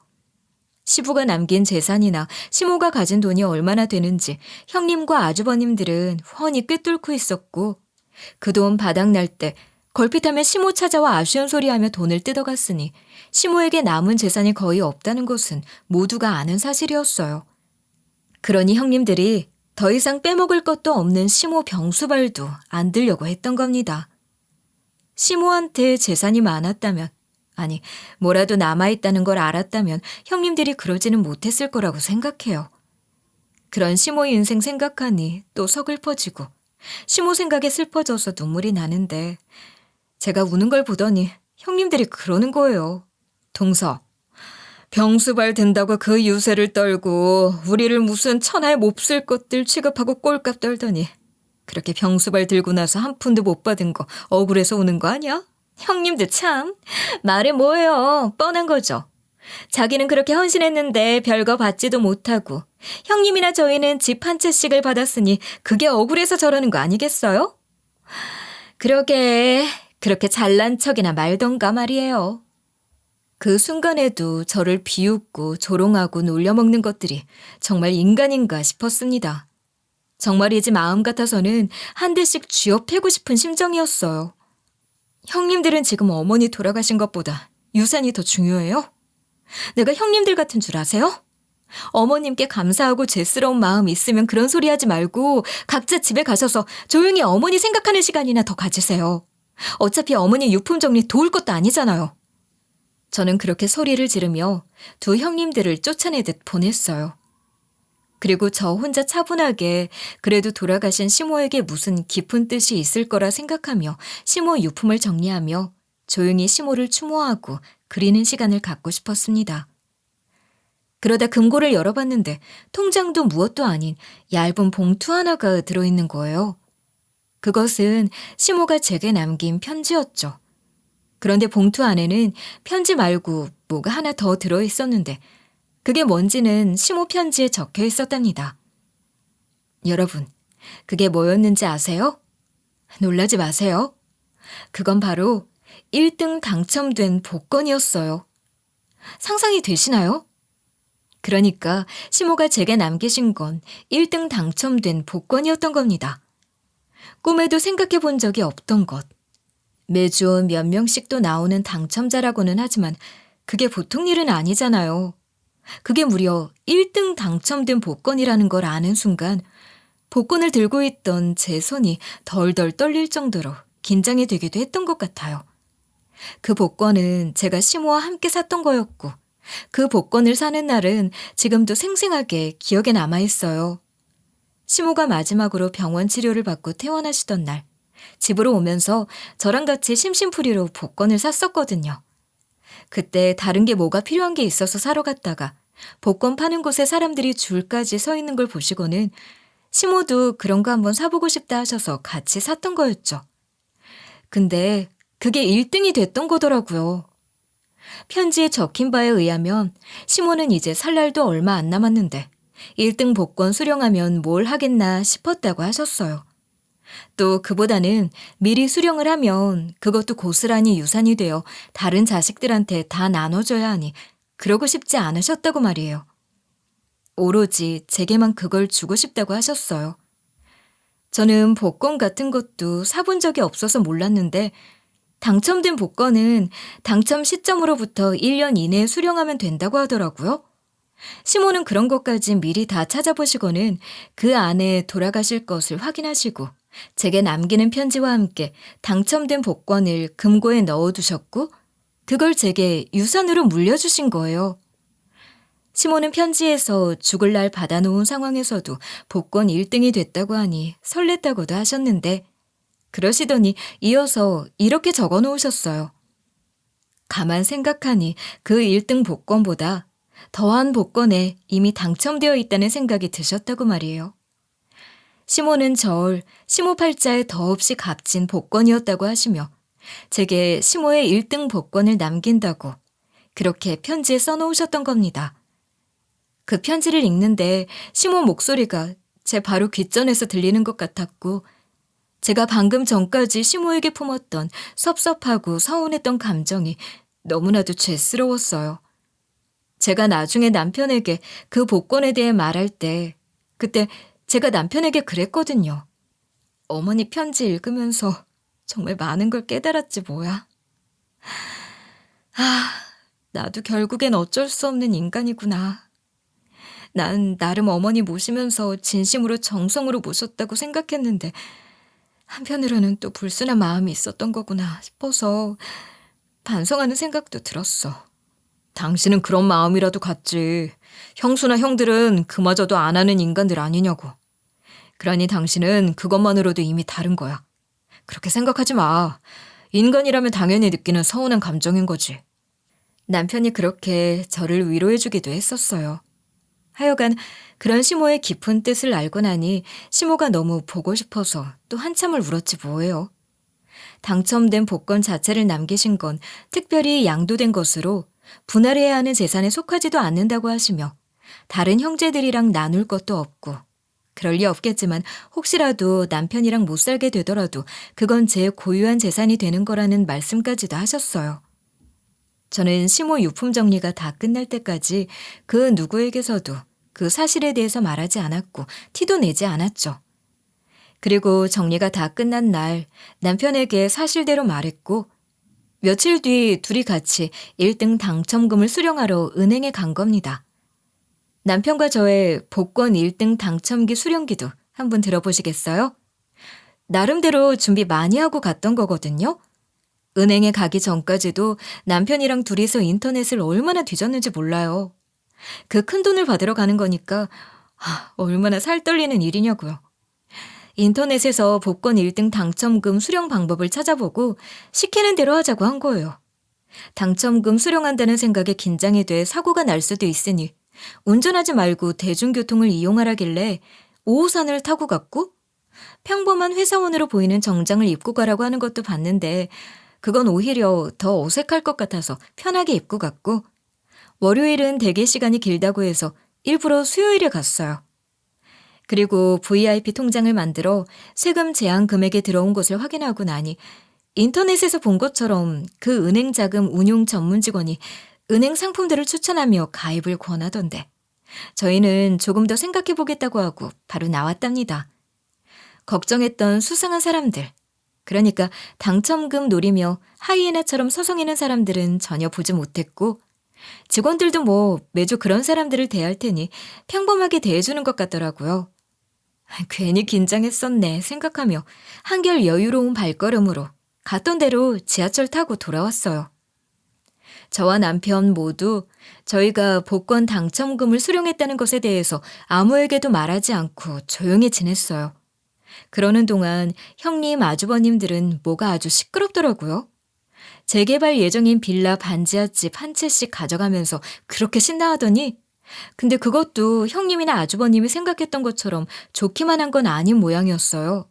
시부가 남긴 재산이나 시모가 가진 돈이 얼마나 되는지 형님과 아주버님들은 훤히 꿰뚫고 있었고 그 돈 바닥날 때 걸핏하면 시모 찾아와 아쉬운 소리하며 돈을 뜯어갔으니 시모에게 남은 재산이 거의 없다는 것은 모두가 아는 사실이었어요. 그러니 형님들이 더 이상 빼먹을 것도 없는 시모 병수발도 안 들려고 했던 겁니다. 시모한테 재산이 많았다면, 아니 뭐라도 남아있다는 걸 알았다면 형님들이 그러지는 못했을 거라고 생각해요. 그런 시모의 인생 생각하니 또 서글퍼지고 시모 생각에 슬퍼져서 눈물이 나는데 제가 우는 걸 보더니 형님들이 그러는 거예요. 동서, 병수발 든다고 그 유세를 떨고 우리를 무슨 천하의 몹쓸 것들 취급하고 꼴값 떨더니 그렇게 병수발 들고 나서 한 푼도 못 받은 거 억울해서 우는 거 아니야? 형님들 참 말이 뭐예요. 뻔한 거죠. 자기는 그렇게 헌신했는데 별거 받지도 못하고 형님이나 저희는 집 한 채씩을 받았으니 그게 억울해서 저러는 거 아니겠어요? 그렇게 잘난 척이나 말던가 말이에요. 그 순간에도 저를 비웃고 조롱하고 놀려먹는 것들이 정말 인간인가 싶었습니다. 정말이지 마음 같아서는 한 대씩 쥐어 패고 싶은 심정이었어요. 형님들은 지금 어머니 돌아가신 것보다 유산이 더 중요해요? 내가 형님들 같은 줄 아세요? 어머님께 감사하고 죄스러운 마음 있으면 그런 소리 하지 말고 각자 집에 가셔서 조용히 어머니 생각하는 시간이나 더 가지세요. 어차피 어머니 유품 정리 도울 것도 아니잖아요. 저는 그렇게 소리를 지르며 두 형님들을 쫓아내듯 보냈어요. 그리고 저 혼자 차분하게 그래도 돌아가신 시모에게 무슨 깊은 뜻이 있을 거라 생각하며 시모 유품을 정리하며 조용히 시모를 추모하고 그리는 시간을 갖고 싶었습니다. 그러다 금고를 열어봤는데 통장도 무엇도 아닌 얇은 봉투 하나가 들어있는 거예요. 그것은 시모가 제게 남긴 편지였죠. 그런데 봉투 안에는 편지 말고 뭐가 하나 더 들어있었는데 그게 뭔지는 시모 편지에 적혀 있었답니다. 여러분, 그게 뭐였는지 아세요? 놀라지 마세요. 그건 바로 1등 당첨된 복권이었어요. 상상이 되시나요? 그러니까 시모가 제게 남기신 건 1등 당첨된 복권이었던 겁니다. 꿈에도 생각해 본 적이 없던 것. 매주 몇 명씩 또 나오는 당첨자라고는 하지만 그게 보통 일은 아니잖아요. 그게 무려 1등 당첨된 복권이라는 걸 아는 순간 복권을 들고 있던 제 손이 덜덜 떨릴 정도로 긴장이 되기도 했던 것 같아요. 그 복권은 제가 시모와 함께 샀던 거였고 그 복권을 사는 날은 지금도 생생하게 기억에 남아있어요. 시모가 마지막으로 병원 치료를 받고 퇴원하시던 날 집으로 오면서 저랑 같이 심심풀이로 복권을 샀었거든요. 그때 다른 게 뭐가 필요한 게 있어서 사러 갔다가 복권 파는 곳에 사람들이 줄까지 서 있는 걸 보시고는 시모도 그런 거 한번 사보고 싶다 하셔서 같이 샀던 거였죠. 근데 그게 1등이 됐던 거더라고요. 편지에 적힌 바에 의하면 시모는 이제 살 날도 얼마 안 남았는데 1등 복권 수령하면 뭘 하겠나 싶었다고 하셨어요. 또 그보다는 미리 수령을 하면 그것도 고스란히 유산이 되어 다른 자식들한테 다 나눠줘야 하니 그러고 싶지 않으셨다고 말이에요. 오로지 제게만 그걸 주고 싶다고 하셨어요. 저는 복권 같은 것도 사본 적이 없어서 몰랐는데 당첨된 복권은 당첨 시점으로부터 1년 이내에 수령하면 된다고 하더라고요. 시모는 그런 것까지 미리 다 찾아보시고는 그 안에 돌아가실 것을 확인하시고 제게 남기는 편지와 함께 당첨된 복권을 금고에 넣어두셨고 그걸 제게 유산으로 물려주신 거예요. 시모는 편지에서 죽을 날 받아놓은 상황에서도 복권 1등이 됐다고 하니 설렜다고도 하셨는데 그러시더니 이어서 이렇게 적어 놓으셨어요. 가만 생각하니 그 1등 복권보다 더한 복권에 이미 당첨되어 있다는 생각이 드셨다고 말이에요. 시모는 절 시모 팔자에 더없이 값진 복권이었다고 하시며 제게 시모의 1등 복권을 남긴다고 그렇게 편지에 써놓으셨던 겁니다. 그 편지를 읽는데 시모 목소리가 제 바로 귓전에서 들리는 것 같았고 제가 방금 전까지 시모에게 품었던 섭섭하고 서운했던 감정이 너무나도 죄스러웠어요. 제가 나중에 남편에게 그 복권에 대해 말할 때 그때 제가 남편에게 그랬거든요. 어머니 편지 읽으면서 정말 많은 걸 깨달았지 뭐야. 나도 결국엔 어쩔 수 없는 인간이구나. 난 나름 어머니 모시면서 진심으로 정성으로 모셨다고 생각했는데 한편으로는 또 불순한 마음이 있었던 거구나 싶어서 반성하는 생각도 들었어. 당신은 그런 마음이라도 갖지. 형수나 형들은 그마저도 안 하는 인간들 아니냐고. 그러니 당신은 그것만으로도 이미 다른 거야. 그렇게 생각하지 마. 인간이라면 당연히 느끼는 서운한 감정인 거지. 남편이 그렇게 저를 위로해주기도 했었어요. 하여간 그런 시모의 깊은 뜻을 알고 나니 시모가 너무 보고 싶어서 또 한참을 울었지 뭐예요. 당첨된 복권 자체를 남기신 건 특별히 양도된 것으로 분할해야 하는 재산에 속하지도 않는다고 하시며 다른 형제들이랑 나눌 것도 없고 그럴 리 없겠지만 혹시라도 남편이랑 못 살게 되더라도 그건 제 고유한 재산이 되는 거라는 말씀까지도 하셨어요. 저는 시모 유품 정리가 다 끝날 때까지 그 누구에게서도 그 사실에 대해서 말하지 않았고 티도 내지 않았죠. 그리고 정리가 다 끝난 날 남편에게 사실대로 말했고 며칠 뒤 둘이 같이 1등 당첨금을 수령하러 은행에 간 겁니다. 남편과 저의 복권 1등 당첨기 수령기도 한번 들어보시겠어요? 나름대로 준비 많이 하고 갔던 거거든요. 은행에 가기 전까지도 남편이랑 둘이서 인터넷을 얼마나 뒤졌는지 몰라요. 그 큰 돈을 받으러 가는 거니까 얼마나 살 떨리는 일이냐고요. 인터넷에서 복권 1등 당첨금 수령 방법을 찾아보고 시키는 대로 하자고 한 거예요. 당첨금 수령한다는 생각에 긴장이 돼 사고가 날 수도 있으니 운전하지 말고 대중교통을 이용하라길래 5호선을 타고 갔고 평범한 회사원으로 보이는 정장을 입고 가라고 하는 것도 봤는데 그건 오히려 더 어색할 것 같아서 편하게 입고 갔고 월요일은 대기 시간이 길다고 해서 일부러 수요일에 갔어요. 그리고 VIP 통장을 만들어 세금 제한 금액에 들어온 것을 확인하고 나니 인터넷에서 본 것처럼 그 은행 자금 운용 전문 직원이 은행 상품들을 추천하며 가입을 권하던데 저희는 조금 더 생각해 보겠다고 하고 바로 나왔답니다. 걱정했던 수상한 사람들, 그러니까 당첨금 노리며 하이에나처럼 서성이는 사람들은 전혀 보지 못했고 직원들도 뭐 매주 그런 사람들을 대할 테니 평범하게 대해주는 것 같더라고요. 괜히 긴장했었네 생각하며 한결 여유로운 발걸음으로 갔던 대로 지하철 타고 돌아왔어요. 저와 남편 모두 저희가 복권 당첨금을 수령했다는 것에 대해서 아무에게도 말하지 않고 조용히 지냈어요. 그러는 동안 형님, 아주버님들은 뭐가 아주 시끄럽더라고요. 재개발 예정인 빌라 반지하집 한 채씩 가져가면서 그렇게 신나하더니 근데 그것도 형님이나 아주버님이 생각했던 것처럼 좋기만 한 건 아닌 모양이었어요.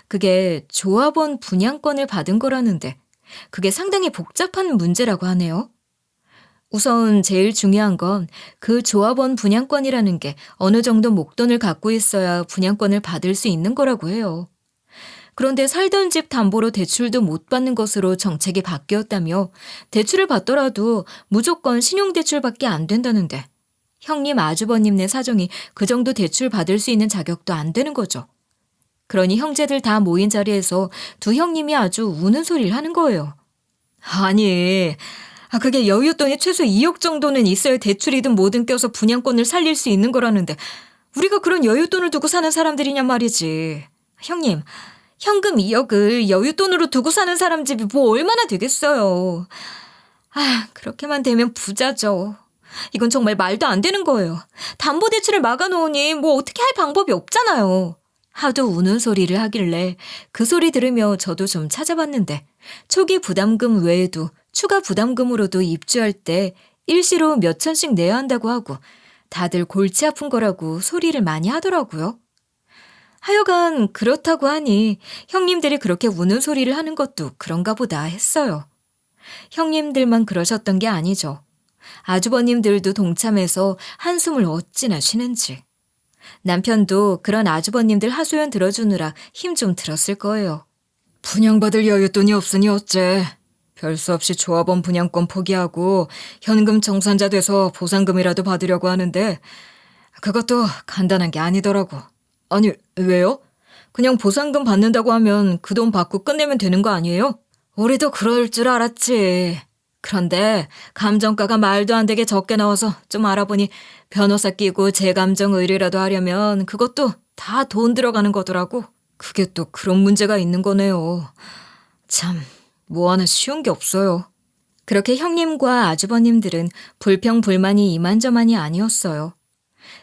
그게 조합원 분양권을 받은 거라는데 그게 상당히 복잡한 문제라고 하네요. 우선 제일 중요한 건 그 조합원 분양권이라는 게 어느 정도 목돈을 갖고 있어야 분양권을 받을 수 있는 거라고 해요. 그런데 살던 집 담보로 대출도 못 받는 것으로 정책이 바뀌었다며 대출을 받더라도 무조건 신용대출밖에 안 된다는데 형님, 아주버님네 사정이 그 정도 대출 받을 수 있는 자격도 안 되는 거죠. 그러니 형제들 다 모인 자리에서 두 형님이 아주 우는 소리를 하는 거예요. 아니, 그게 여윳돈이 최소 2억 정도는 있어야 대출이든 뭐든 껴서 분양권을 살릴 수 있는 거라는데 우리가 그런 여윳돈을 두고 사는 사람들이냔 말이지. 형님, 현금 2억을 여윳돈으로 두고 사는 사람 집이 뭐 얼마나 되겠어요. 그렇게만 되면 부자죠. 이건 정말 말도 안 되는 거예요. 담보대출을 막아놓으니 뭐 어떻게 할 방법이 없잖아요. 하도 우는 소리를 하길래 그 소리 들으며 저도 좀 찾아봤는데 초기 부담금 외에도 추가 부담금으로도 입주할 때 일시로 몇 천씩 내야 한다고 하고 다들 골치 아픈 거라고 소리를 많이 하더라고요. 하여간 그렇다고 하니 형님들이 그렇게 우는 소리를 하는 것도 그런가 보다 했어요. 형님들만 그러셨던 게 아니죠. 아주버님들도 동참해서 한숨을 어찌나 쉬는지. 남편도 그런 아주버님들 하소연 들어주느라 힘 좀 들었을 거예요. 분양받을 여윳돈이 없으니 어째. 별 수 없이 조합원 분양권 포기하고 현금 정산자 돼서 보상금이라도 받으려고 하는데 그것도 간단한 게 아니더라고. 아니, 왜요? 그냥 보상금 받는다고 하면 그 돈 받고 끝내면 되는 거 아니에요? 우리도 그럴 줄 알았지. 그런데 감정가가 말도 안 되게 적게 나와서 좀 알아보니 변호사 끼고 재감정 의뢰라도 하려면 그것도 다 돈 들어가는 거더라고. 그게 또 그런 문제가 있는 거네요. 참, 뭐 하나 쉬운 게 없어요. 그렇게 형님과 아주버님들은 불평불만이 이만저만이 아니었어요.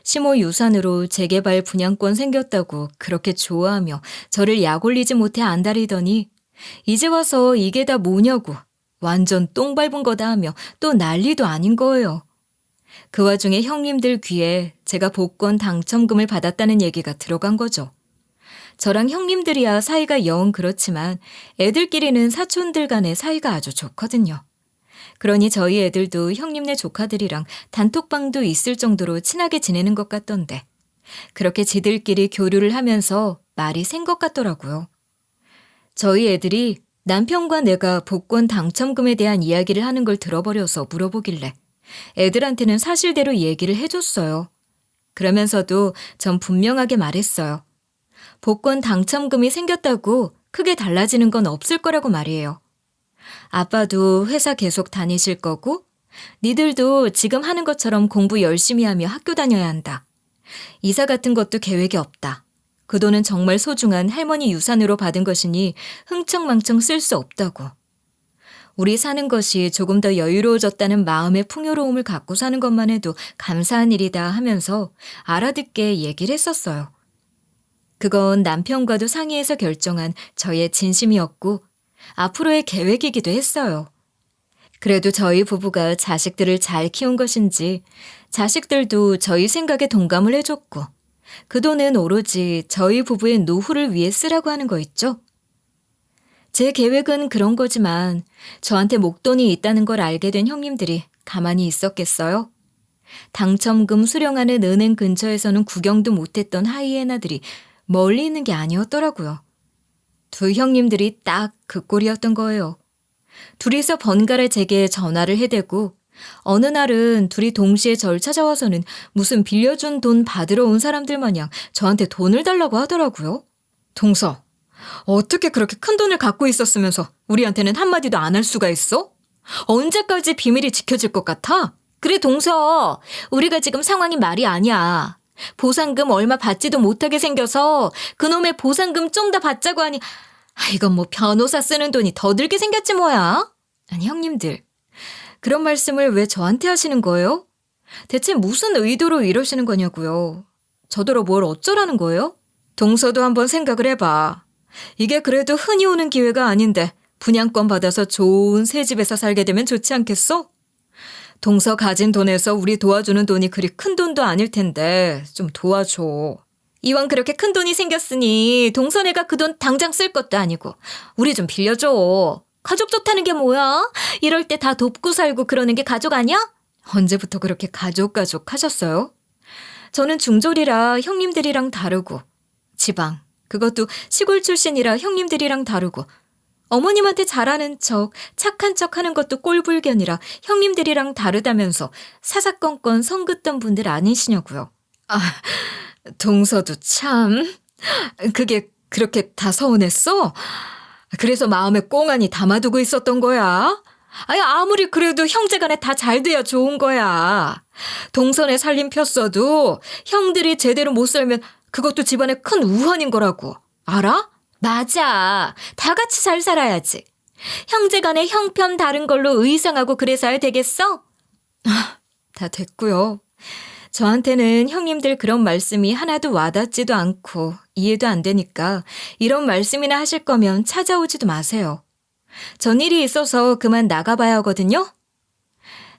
시모 유산으로 재개발 분양권 생겼다고 그렇게 좋아하며 저를 약 올리지 못해 안달이더니 이제 와서 이게 다 뭐냐고 완전 똥 밟은 거다 하며 또 난리도 아닌 거예요. 그 와중에 형님들 귀에 제가 복권 당첨금을 받았다는 얘기가 들어간 거죠. 저랑 형님들이야 사이가 영 그렇지만 애들끼리는 사촌들 간의 사이가 아주 좋거든요. 그러니 저희 애들도 형님네 조카들이랑 단톡방도 있을 정도로 친하게 지내는 것 같던데 그렇게 지들끼리 교류를 하면서 말이 샌 것 같더라고요. 저희 애들이 남편과 내가 복권 당첨금에 대한 이야기를 하는 걸 들어버려서 물어보길래 애들한테는 사실대로 얘기를 해줬어요. 그러면서도 전 분명하게 말했어요. 복권 당첨금이 생겼다고 크게 달라지는 건 없을 거라고 말이에요. 아빠도 회사 계속 다니실 거고 니들도 지금 하는 것처럼 공부 열심히 하며 학교 다녀야 한다. 이사 같은 것도 계획이 없다. 그 돈은 정말 소중한 할머니 유산으로 받은 것이니 흥청망청 쓸 수 없다고. 우리 사는 것이 조금 더 여유로워졌다는 마음의 풍요로움을 갖고 사는 것만 해도 감사한 일이다 하면서 알아듣게 얘기를 했었어요. 그건 남편과도 상의해서 결정한 저의 진심이었고 앞으로의 계획이기도 했어요. 그래도 저희 부부가 자식들을 잘 키운 것인지 자식들도 저희 생각에 동감을 해줬고 그 돈은 오로지 저희 부부의 노후를 위해 쓰라고 하는 거 있죠? 제 계획은 그런 거지만 저한테 목돈이 있다는 걸 알게 된 형님들이 가만히 있었겠어요? 당첨금 수령하는 은행 근처에서는 구경도 못했던 하이에나들이 멀리 있는 게 아니었더라고요. 두 형님들이 딱 그 꼴이었던 거예요. 둘이서 번갈아 제게 전화를 해대고 어느 날은 둘이 동시에 절 찾아와서는 무슨 빌려준 돈 받으러 온 사람들 마냥 저한테 돈을 달라고 하더라고요. 동서, 어떻게 그렇게 큰 돈을 갖고 있었으면서 우리한테는 한마디도 안 할 수가 있어? 언제까지 비밀이 지켜질 것 같아? 그래 동서, 우리가 지금 상황이 말이 아니야. 보상금 얼마 받지도 못하게 생겨서 그놈의 보상금 좀 더 받자고 하니 이건 뭐 변호사 쓰는 돈이 더 들게 생겼지 뭐야? 아니 형님들, 그런 말씀을 왜 저한테 하시는 거예요? 대체 무슨 의도로 이러시는 거냐고요. 저더러 뭘 어쩌라는 거예요? 동서도 한번 생각을 해봐. 이게 그래도 흔히 오는 기회가 아닌데 분양권 받아서 좋은 새 집에서 살게 되면 좋지 않겠어? 동서 가진 돈에서 우리 도와주는 돈이 그리 큰 돈도 아닐 텐데 좀 도와줘. 이왕 그렇게 큰 돈이 생겼으니 동서네가 그 돈 당장 쓸 것도 아니고 우리 좀 빌려줘. 가족 좋다는 게 뭐야? 이럴 때 다 돕고 살고 그러는 게 가족 아니야? 언제부터 그렇게 가족 하셨어요? 저는 중졸이라 형님들이랑 다르고 지방, 그것도 시골 출신이라 형님들이랑 다르고 어머님한테 잘하는 척, 착한 척 하는 것도 꼴불견이라 형님들이랑 다르다면서 사사건건 선 긋던 분들 아니시냐고요. 동서도 참, 그게 그렇게 다 서운했어? 그래서 마음에 꽁하니 담아두고 있었던 거야? 아무리 그래도 형제간에 다 잘 돼야 좋은 거야. 동선에 살림 폈어도 형들이 제대로 못 살면 그것도 집안에 큰 우환인 거라고. 알아? 맞아. 다 같이 잘 살아야지. 형제간에 형편 다른 걸로 의상하고 그래서야 되겠어? 다 됐고요. 저한테는 형님들 그런 말씀이 하나도 와닿지도 않고 이해도 안 되니까 이런 말씀이나 하실 거면 찾아오지도 마세요. 전 일이 있어서 그만 나가봐야 하거든요.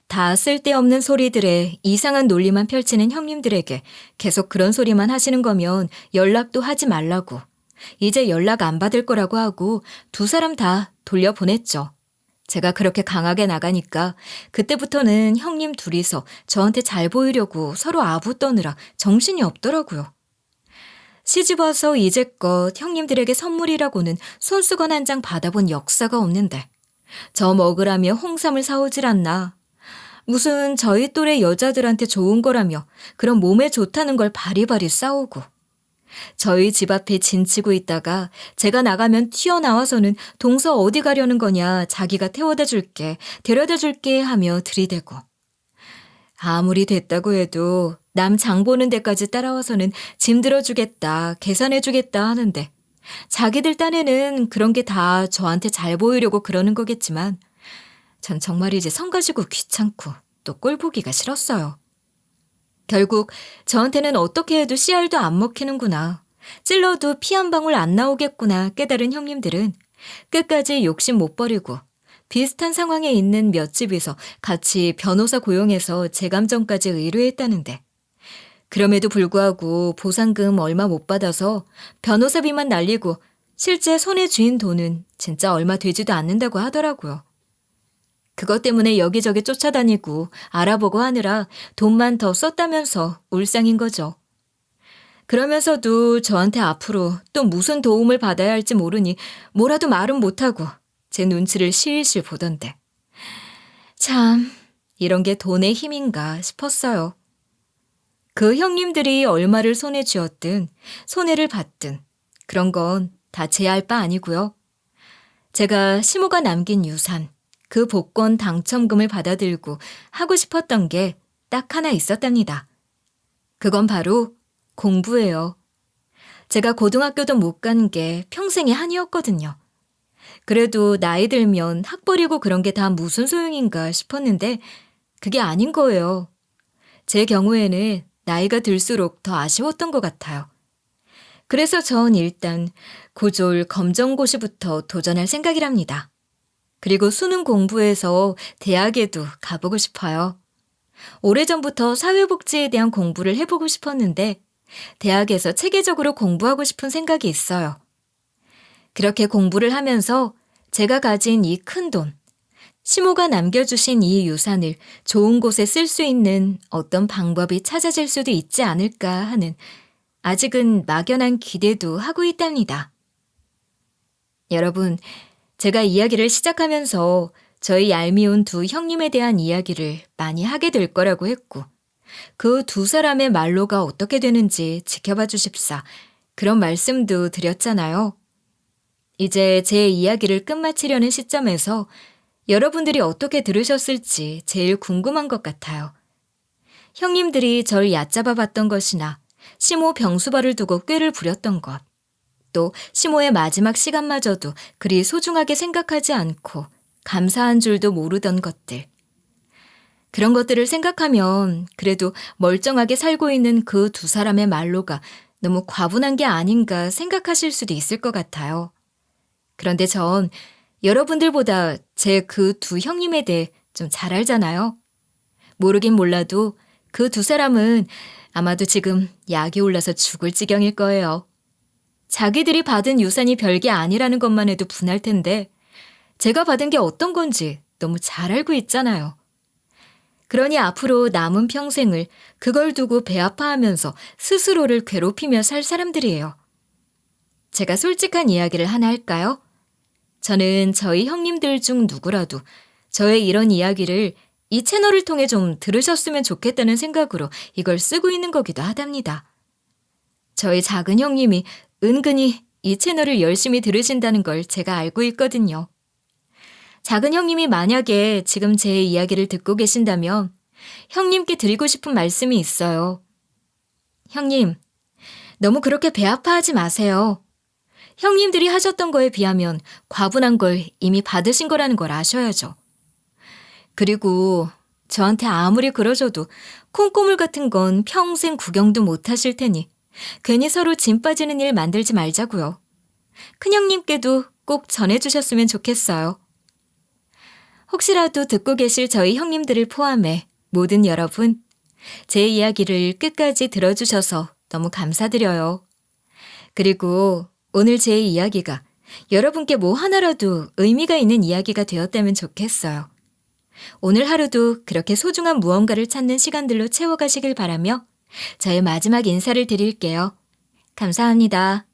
다 쓸데없는 소리들에 이상한 논리만 펼치는 형님들에게 계속 그런 소리만 하시는 거면 연락도 하지 말라고 이제 연락 안 받을 거라고 하고 두 사람 다 돌려보냈죠. 제가 그렇게 강하게 나가니까 그때부터는 형님 둘이서 저한테 잘 보이려고 서로 아부 떠느라 정신이 없더라고요. 시집 와서 이제껏 형님들에게 선물이라고는 손수건 한 장 받아본 역사가 없는데 저 먹으라며 홍삼을 사오질 않나. 무슨 저희 또래 여자들한테 좋은 거라며 그런 몸에 좋다는 걸 바리바리 싸우고 저희 집 앞에 진치고 있다가 제가 나가면 튀어나와서는 동서 어디 가려는 거냐, 자기가 태워다 줄게, 데려다 줄게 하며 들이대고 아무리 됐다고 해도 남 장 보는 데까지 따라와서는 짐 들어주겠다, 계산해주겠다 하는데 자기들 딴에는 그런 게 다 저한테 잘 보이려고 그러는 거겠지만 전 정말이지 성 가지고 귀찮고 또 꼴 보기가 싫었어요. 결국 저한테는 어떻게 해도 씨알도 안 먹히는구나, 찔러도 피 한 방울 안 나오겠구나 깨달은 형님들은 끝까지 욕심 못 버리고 비슷한 상황에 있는 몇 집에서 같이 변호사 고용해서 재감정까지 의뢰했다는데, 그럼에도 불구하고 보상금 얼마 못 받아서 변호사비만 날리고 실제 손에 쥔 돈은 진짜 얼마 되지도 않는다고 하더라고요. 그것 때문에 여기저기 쫓아다니고 알아보고 하느라 돈만 더 썼다면서 울상인 거죠. 그러면서도 저한테 앞으로 또 무슨 도움을 받아야 할지 모르니 뭐라도 말은 못하고 제 눈치를 실실 보던데. 참, 이런 게 돈의 힘인가 싶었어요. 그 형님들이 얼마를 손에 쥐었든 손해를 봤든 그런 건 다 제 알 바 아니고요. 제가 시모가 남긴 유산, 그 복권 당첨금을 받아들고 하고 싶었던 게 딱 하나 있었답니다. 그건 바로 공부예요. 제가 고등학교도 못 간 게 평생의 한이었거든요. 그래도 나이 들면 학 버리고 그런 게 다 무슨 소용인가 싶었는데 그게 아닌 거예요. 제 경우에는 나이가 들수록 더 아쉬웠던 것 같아요. 그래서 전 일단 고졸 검정고시부터 도전할 생각이랍니다. 그리고 수능 공부해서 대학에도 가보고 싶어요. 오래전부터 사회복지에 대한 공부를 해보고 싶었는데 대학에서 체계적으로 공부하고 싶은 생각이 있어요. 그렇게 공부를 하면서 제가 가진 이 큰 돈, 시모가 남겨주신 이 유산을 좋은 곳에 쓸 수 있는 어떤 방법이 찾아질 수도 있지 않을까 하는 아직은 막연한 기대도 하고 있답니다. 여러분, 제가 이야기를 시작하면서 저희 얄미운 두 형님에 대한 이야기를 많이 하게 될 거라고 했고, 그 두 사람의 말로가 어떻게 되는지 지켜봐 주십사, 그런 말씀도 드렸잖아요. 이제 제 이야기를 끝마치려는 시점에서 여러분들이 어떻게 들으셨을지 제일 궁금한 것 같아요. 형님들이 절 얕잡아 봤던 것이나 시모 병수발을 두고 꾀를 부렸던 것, 또 시모의 마지막 시간마저도 그리 소중하게 생각하지 않고 감사한 줄도 모르던 것들. 그런 것들을 생각하면 그래도 멀쩡하게 살고 있는 그 두 사람의 말로가 너무 과분한 게 아닌가 생각하실 수도 있을 것 같아요. 그런데 전 여러분들보다 제 그 두 형님에 대해 좀 잘 알잖아요. 모르긴 몰라도 그 두 사람은 아마도 지금 약이 올라서 죽을 지경일 거예요. 자기들이 받은 유산이 별게 아니라는 것만 해도 분할 텐데 제가 받은 게 어떤 건지 너무 잘 알고 있잖아요. 그러니 앞으로 남은 평생을 그걸 두고 배 아파하면서 스스로를 괴롭히며 살 사람들이에요. 제가 솔직한 이야기를 하나 할까요? 저는 저희 형님들 중 누구라도 저의 이런 이야기를 이 채널을 통해 좀 들으셨으면 좋겠다는 생각으로 이걸 쓰고 있는 거기도 하답니다. 저희 작은 형님이 은근히 이 채널을 열심히 들으신다는 걸 제가 알고 있거든요. 작은 형님이 만약에 지금 제 이야기를 듣고 계신다면 형님께 드리고 싶은 말씀이 있어요. 형님, 너무 그렇게 배 아파하지 마세요. 형님들이 하셨던 거에 비하면 과분한 걸 이미 받으신 거라는 걸 아셔야죠. 그리고 저한테 아무리 그러셔도 콩고물 같은 건 평생 구경도 못 하실 테니 괜히 서로 짐 빠지는 일 만들지 말자고요. 큰형님께도 꼭 전해주셨으면 좋겠어요. 혹시라도 듣고 계실 저희 형님들을 포함해 모든 여러분, 제 이야기를 끝까지 들어주셔서 너무 감사드려요. 그리고 오늘 제 이야기가 여러분께 뭐 하나라도 의미가 있는 이야기가 되었다면 좋겠어요. 오늘 하루도 그렇게 소중한 무언가를 찾는 시간들로 채워가시길 바라며 저의 마지막 인사를 드릴게요. 감사합니다.